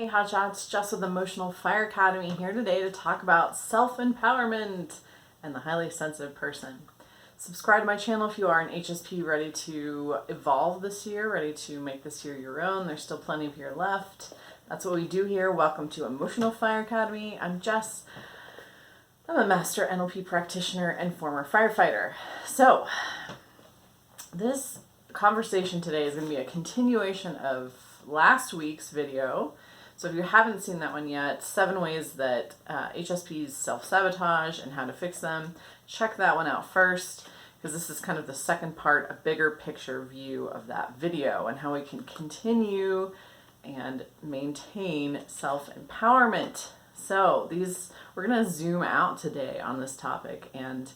how's it's Jess with Emotional Fire Academy here today to talk about self-empowerment and the highly sensitive person. Subscribe to my channel if you are an HSP ready to evolve this year, ready to make this year your own. There's still plenty of year left. That's what we do here. Welcome to Emotional Fire Academy. I'm Jess. I'm a master NLP practitioner and former firefighter. So this conversation today is going to be a continuation of last week's video. So if you haven't seen that one yet, 7 ways that HSPs self-sabotage and how to fix them, check that one out first, because this is kind of the second part, a bigger picture view of that video and how we can continue and maintain self-empowerment. So we're going to zoom out today on this topic, and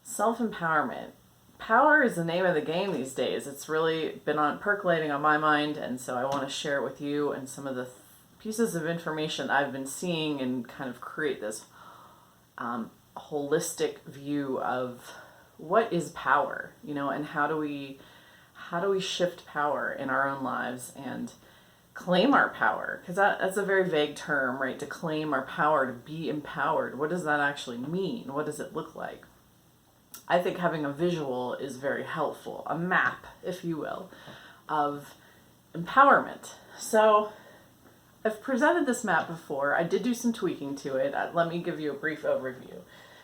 self-empowerment. Power is the name of the game these days. It's really been percolating on my mind, and so I want to share it with you and some of the pieces of information I've been seeing and kind of create this holistic view of what is power, and how do we shift power in our own lives and claim our power, because that's a very vague term, right? To claim our power, to be empowered. What does that actually mean? What does it look like? I think having a visual is very helpful, a map, if you will, of empowerment. So I've presented this map before. I did do some tweaking to it. Let me give you a brief overview.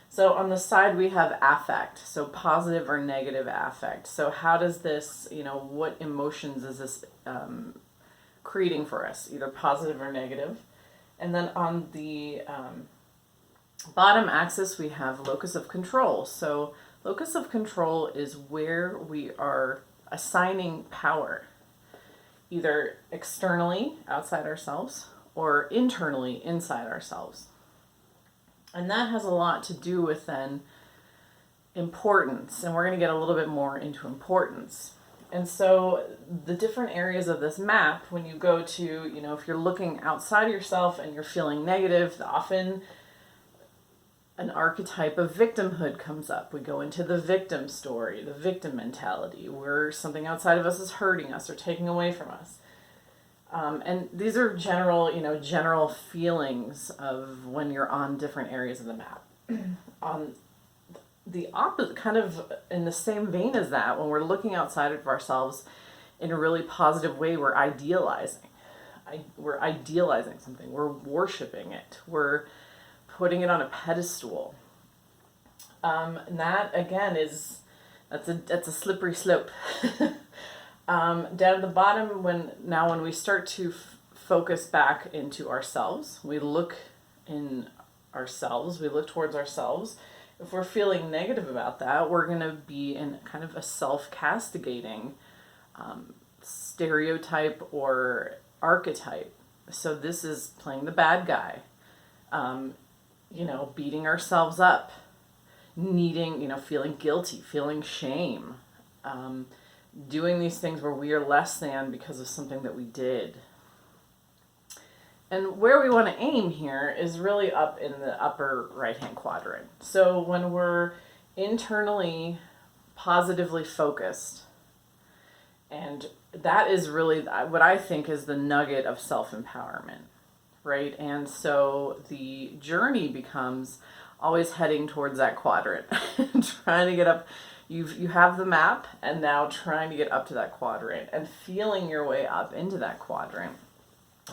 So on the side we have affect, so positive or negative affect. So how does this, what emotions is this creating for us, either positive or negative? And then on the bottom axis we have locus of control. So locus of control is where we are assigning power, either externally, outside ourselves, or internally, inside ourselves. And that has a lot to do with then importance, and we're going to get a little bit more into importance. And so the different areas of this map, when you go to, if you're looking outside of yourself and you're feeling negative, often an archetype of victimhood comes up. We go into the victim story, the victim mentality, where something outside of us is hurting us or taking away from us. And these are general feelings of when you're on different areas of the map. On the opposite, kind of in the same vein as that, when we're looking outside of ourselves in a really positive way, we're idealizing. We're idealizing something. We're worshiping it. We're putting it on a pedestal. And that again that's a slippery slope. Down at the bottom, when we start to focus back into ourselves, we look in ourselves, we look towards ourselves. If we're feeling negative about that, we're going to be in kind of a self-castigating stereotype or archetype. So this is playing the bad guy. Beating ourselves up, needing, feeling guilty, feeling shame, doing these things where we are less than because of something that we did. And where we want to aim here is really up in the upper right-hand quadrant. So when we're internally positively focused, and that is really what I think is the nugget of self-empowerment. Right? And so the journey becomes always heading towards that quadrant, trying to get up. You have the map, and now trying to get up to that quadrant and feeling your way up into that quadrant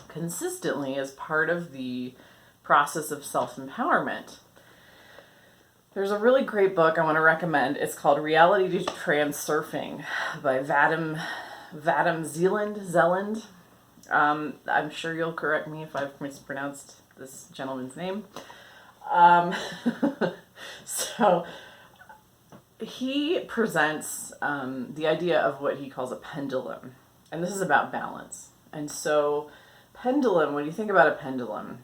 consistently as part of the process of self-empowerment. There's a really great book I want to recommend. It's called Reality Transurfing by Vadim Zeland. I'm sure you'll correct me if I've mispronounced this gentleman's name. So he presents the idea of what he calls a pendulum, and this is about balance. And so pendulum, when you think about a pendulum,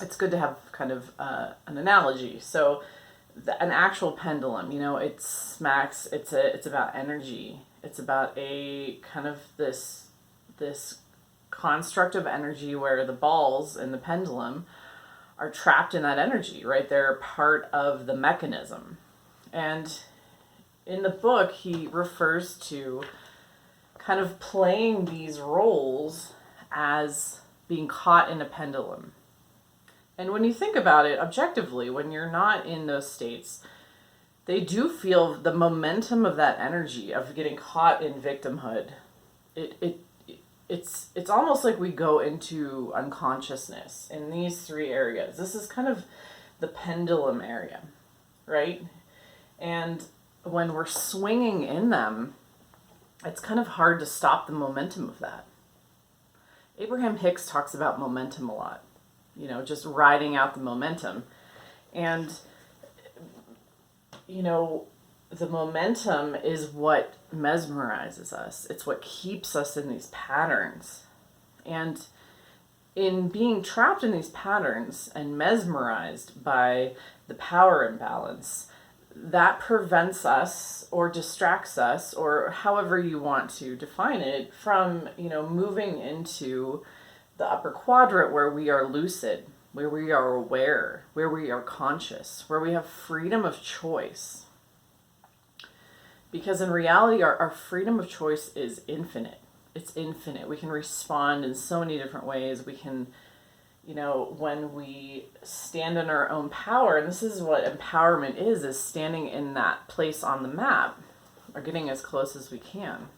it's good to have kind of an analogy. So an actual pendulum, it smacks, it's about energy. It's about a kind of this construct of energy where the balls in the pendulum are trapped in that energy, right? They're part of the mechanism. And in the book, he refers to kind of playing these roles as being caught in a pendulum. And when you think about it objectively, when you're not in those states, they do feel the momentum of that energy of getting caught in victimhood. It's almost like we go into unconsciousness in these three areas. This is kind of the pendulum area, right? And when we're swinging in them, it's kind of hard to stop the momentum of that. Abraham Hicks talks about momentum a lot, just riding out the momentum. And, the momentum is what mesmerizes us. It's what keeps us in these patterns. And in being trapped in these patterns and mesmerized by the power imbalance, that prevents us or distracts us, or however you want to define it, from, moving into the upper quadrant where we are lucid, where we are aware, where we are conscious, where we have freedom of choice. Because in reality, our freedom of choice is infinite. It's infinite. We can respond in so many different ways. We can, when we stand in our own power, and this is what empowerment is standing in that place on the map, or getting as close as we can.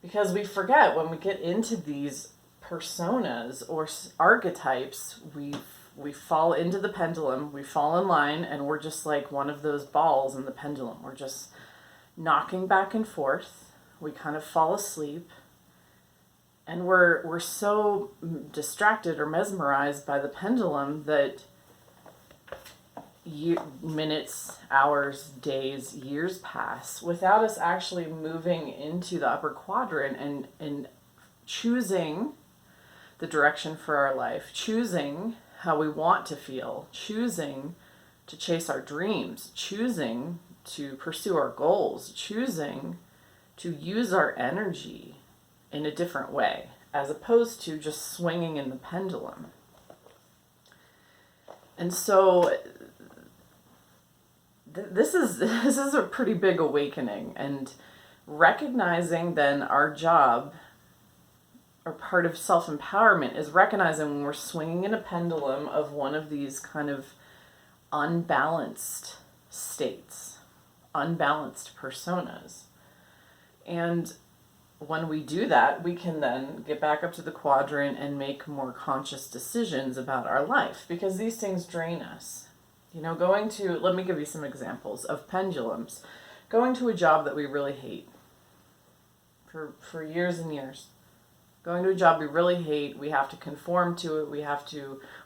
Because we forget when we get into these personas or archetypes, we fall into the pendulum, we fall in line, and we're just like one of those balls in the pendulum. We're just knocking back and forth. We kind of fall asleep, and we're so distracted or mesmerized by the pendulum that minutes, hours, days, years pass without us actually moving into the upper quadrant and choosing the direction for our life, choosing how we want to feel, choosing to chase our dreams, choosing to pursue our goals, choosing to use our energy in a different way, as opposed to just swinging in the pendulum. And so this is a pretty big awakening, and recognizing then our job, or part of self-empowerment, is recognizing when we're swinging in a pendulum of one of these kind of unbalanced states, unbalanced personas. And when we do that, we can then get back up to the quadrant and make more conscious decisions about our life, because these things drain us. Let me give you some examples of pendulums. Going to a job that we really hate for years and years. Going to a job we really hate, we have to conform to it,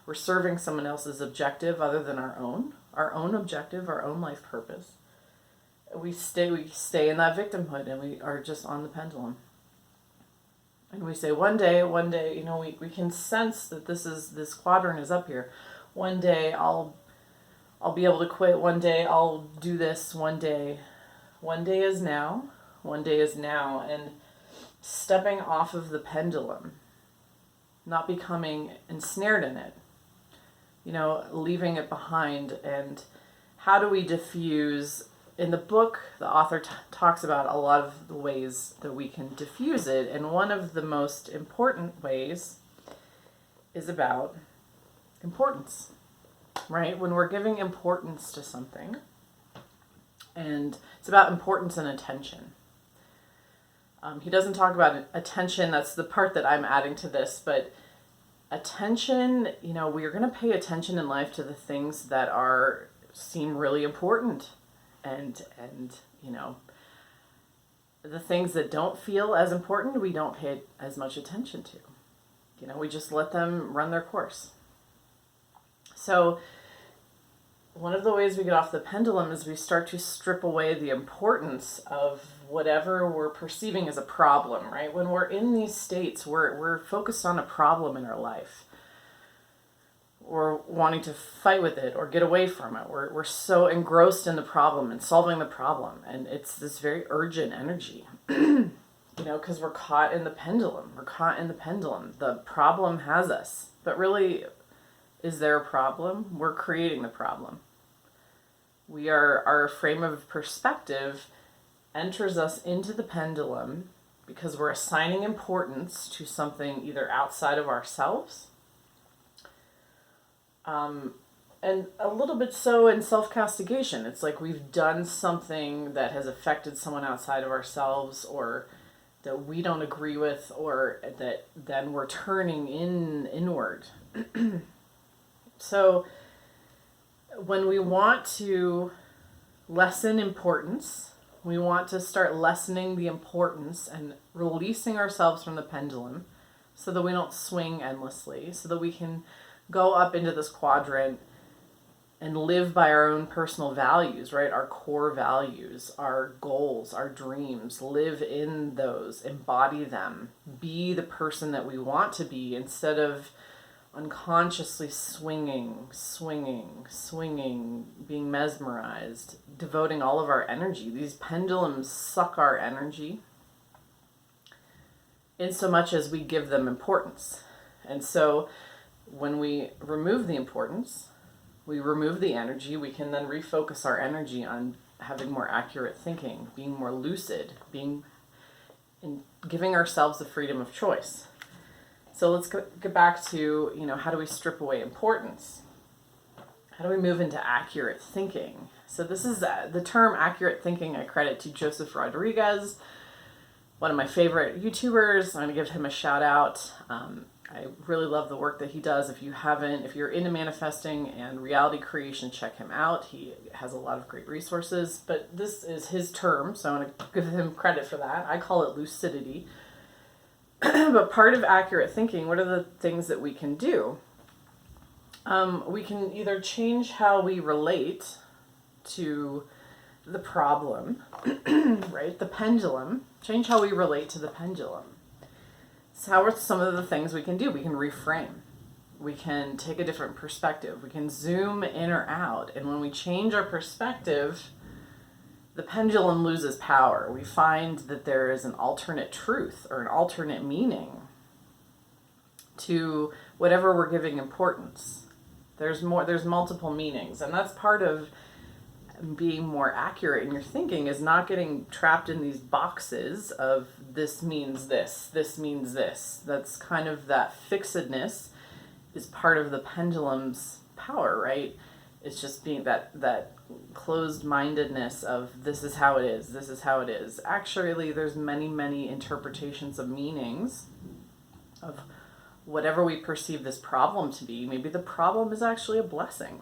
we're serving someone else's objective other than our own objective, our own life purpose. We stay in that victimhood, and we are just on the pendulum. And we say, one day, we can sense that this quadrant is up here. One day I'll be able to quit, one day I'll do this, one day is now, and stepping off of the pendulum, not becoming ensnared in it, leaving it behind. And how do we diffuse? In the book, the author talks about a lot of the ways that we can diffuse it, and one of the most important ways is about importance, right? When we're giving importance to something, and it's about importance and attention. He doesn't talk about attention. That's the part that I'm adding to this. But attention, we are going to pay attention in life to the things that seem really important, and the things that don't feel as important, we don't pay as much attention to. We just let them run their course. So one of the ways we get off the pendulum is we start to strip away the importance of whatever we're perceiving as a problem, right? When we're in these states, we're focused on a problem in our life. We're wanting to fight with it or get away from it. We're so engrossed in the problem and solving the problem. And it's this very urgent energy, because we're caught in the pendulum. The problem has us. But really, is there a problem? We're creating the problem. Our frame of perspective enters us into the pendulum, because we're assigning importance to something either outside of ourselves, and a little bit so in self-castigation. It's like we've done something that has affected someone outside of ourselves, or that we don't agree with, or that then we're turning inward. So when we want to lessen importance, we want to start lessening the importance and releasing ourselves from the pendulum so that we don't swing endlessly, so that we can go up into this quadrant and live by our own personal values, right? Our core values, our goals, our dreams, live in those, embody them, be the person that we want to be, instead of unconsciously swinging, being mesmerized, devoting all of our energy. These pendulums suck our energy in so much as we give them importance. And so when we remove the importance, we remove the energy, we can then refocus our energy on having more accurate thinking, being more lucid, giving ourselves the freedom of choice. So let's get back to, how do we strip away importance? How do we move into accurate thinking? So this is the term accurate thinking I credit to Joseph Rodriguez, one of my favorite YouTubers. I'm going to give him a shout out. I really love the work that he does. If you're into manifesting and reality creation, check him out. He has a lot of great resources, but this is his term, so I want to give him credit for that. I call it lucidity. But part of accurate thinking, what are the things that we can do? We can either change how we relate to the problem, right? The pendulum. Change how we relate to the pendulum. So how are some of the things we can do? We can reframe. We can take a different perspective. We can zoom in or out. And when we change our perspective, the pendulum loses power. We find that there is an alternate truth or an alternate meaning to whatever we're giving importance. There's multiple meanings. And that's part of being more accurate in your thinking, is not getting trapped in these boxes of this means this means this. That's kind of that fixedness is part of the pendulum's power, right? It's just being that closed-mindedness of this is how it is. Actually, there's many interpretations of meanings of whatever we perceive this problem to be. Maybe the problem is actually a blessing.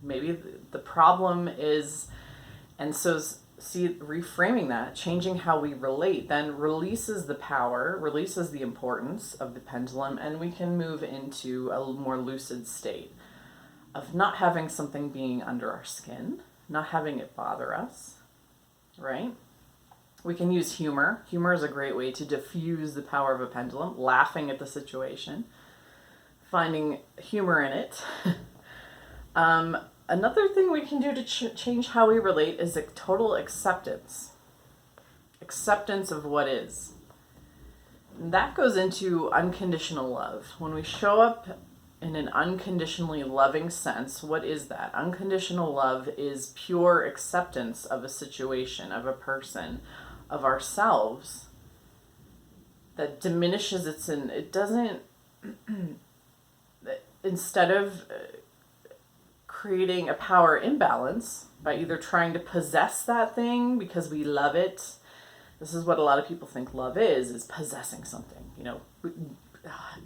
Maybe the problem is, and so see, reframing that, changing how we relate, then releases the power, releases the importance of the pendulum, and we can move into a more lucid state of not having something being under our skin, not having it bother us, right? We can use humor. Humor is a great way to diffuse the power of a pendulum, laughing at the situation, finding humor in it. Another thing we can do to change how we relate is a total acceptance. Acceptance of what is. And that goes into unconditional love. When we show up in an unconditionally loving sense, what is that? Unconditional love is pure acceptance of a situation, of a person, of ourselves, that diminishes it doesn't, instead of creating a power imbalance by either trying to possess that thing because we love it. This is what a lot of people think love is possessing something,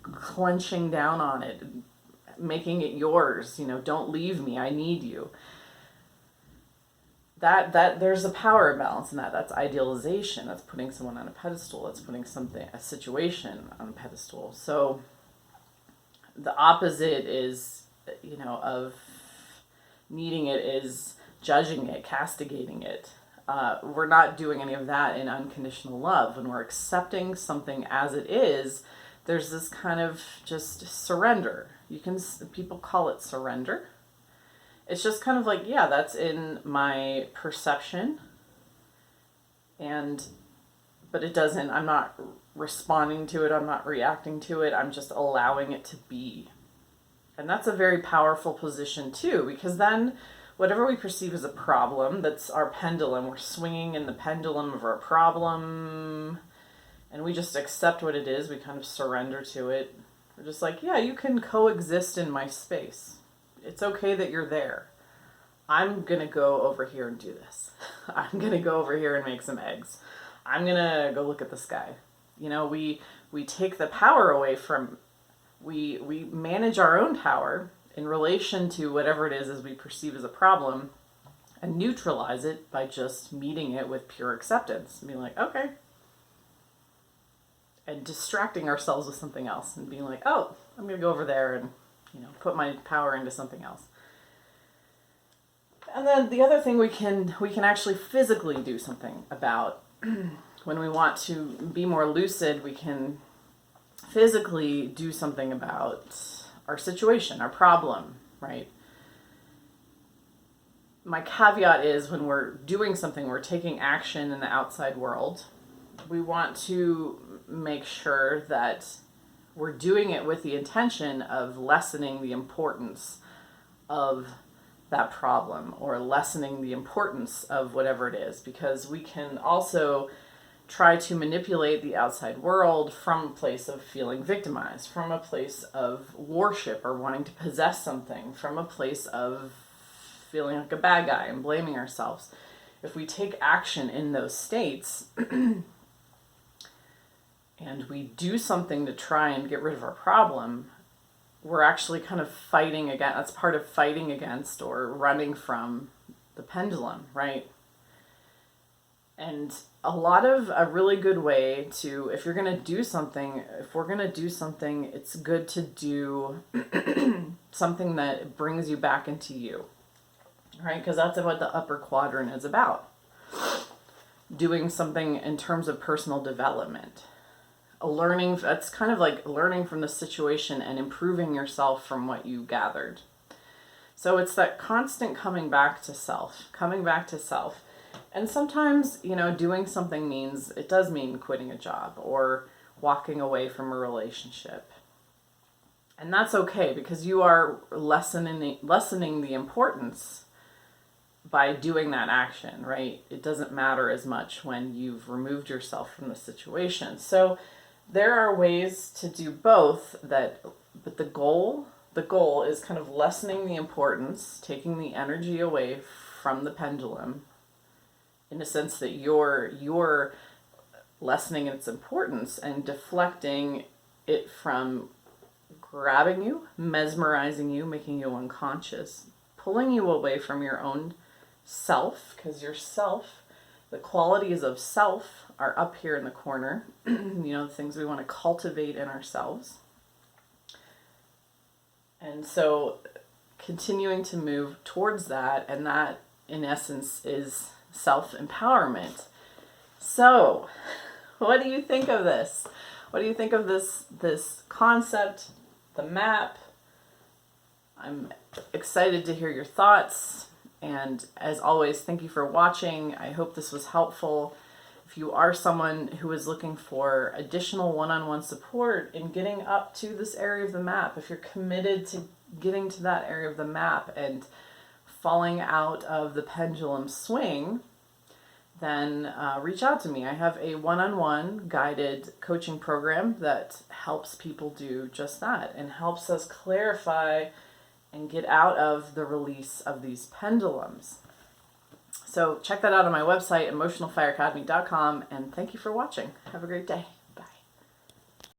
clenching down on it, making it yours, don't leave me, I need you. That there's a power imbalance in that. That's idealization. That's putting someone on a pedestal. That's putting a situation on a pedestal. So the opposite is, of needing it is judging it, castigating it. We're not doing any of that in unconditional love. When we're accepting something as it is, there's this kind of just surrender. People call it surrender. It's just kind of like, yeah, that's in my perception, but it doesn't, I'm not responding to it, I'm not reacting to it, I'm just allowing it to be. And that's a very powerful position too, because then whatever we perceive as a problem, that's our pendulum, we're swinging in the pendulum of our problem, and we just accept what it is. We kind of surrender to it. We're just like, yeah, you can coexist in my space. It's okay that you're there. I'm going to go over here and do this. I'm going to go over here and make some eggs. I'm going to go look at the sky. You know, we take the power away from, we manage our own power in relation to whatever it is as we perceive as a problem, and neutralize it by just meeting it with pure acceptance and being like, okay. And distracting ourselves with something else and being like, oh, I'm going to go over there and, you know, put my power into something else. And then the other thing we can actually physically do something about when we want to be more lucid, we can physically do something about our situation, our problem, right? My caveat is when we're doing something, we're taking action in the outside world, we want to make sure that we're doing it with the intention of lessening the importance of that problem or lessening the importance of whatever it is, because we can also try to manipulate the outside world from a place of feeling victimized, from a place of worship or wanting to possess something, from a place of feeling like a bad guy and blaming ourselves. If we take action in those states and we do something to try and get rid of our problem, we're actually kind of fighting against, that's part of fighting against or running from the pendulum, right? And a really good way to, if we're going to do something, it's good to do something that brings you back into you, right? Because that's what the upper quadrant is about. Doing something in terms of personal development. Learning, that's kind of like learning from the situation and improving yourself from what you gathered. So it's that constant coming back to self. And sometimes, you know, doing something it does mean quitting a job or walking away from a relationship. And that's okay, because you are lessening the importance by doing that action, right? It doesn't matter as much when you've removed yourself from the situation. So there are ways to do both, but the goal is kind of lessening the importance, taking the energy away from the pendulum, in the sense that you're lessening its importance and deflecting it from grabbing you, mesmerizing you, making you unconscious, pulling you away from your own self, because your self, the qualities of self are up here in the corner, you know, the things we want to cultivate in ourselves. And so continuing to move towards that, and that in essence is self-empowerment. So what do you think of this? What do you think of this concept, the map? I'm excited to hear your thoughts. And as always, thank you for watching. I hope this was helpful. If you are someone who is looking for additional one-on-one support in getting up to this area of the map, if you're committed to getting to that area of the map and falling out of the pendulum swing, then reach out to me. I have a one-on-one guided coaching program that helps people do just that and helps us clarify and get out of the release of these pendulums. So check that out on my website, emotionalfireacademy.com, and thank you for watching. Have a great day.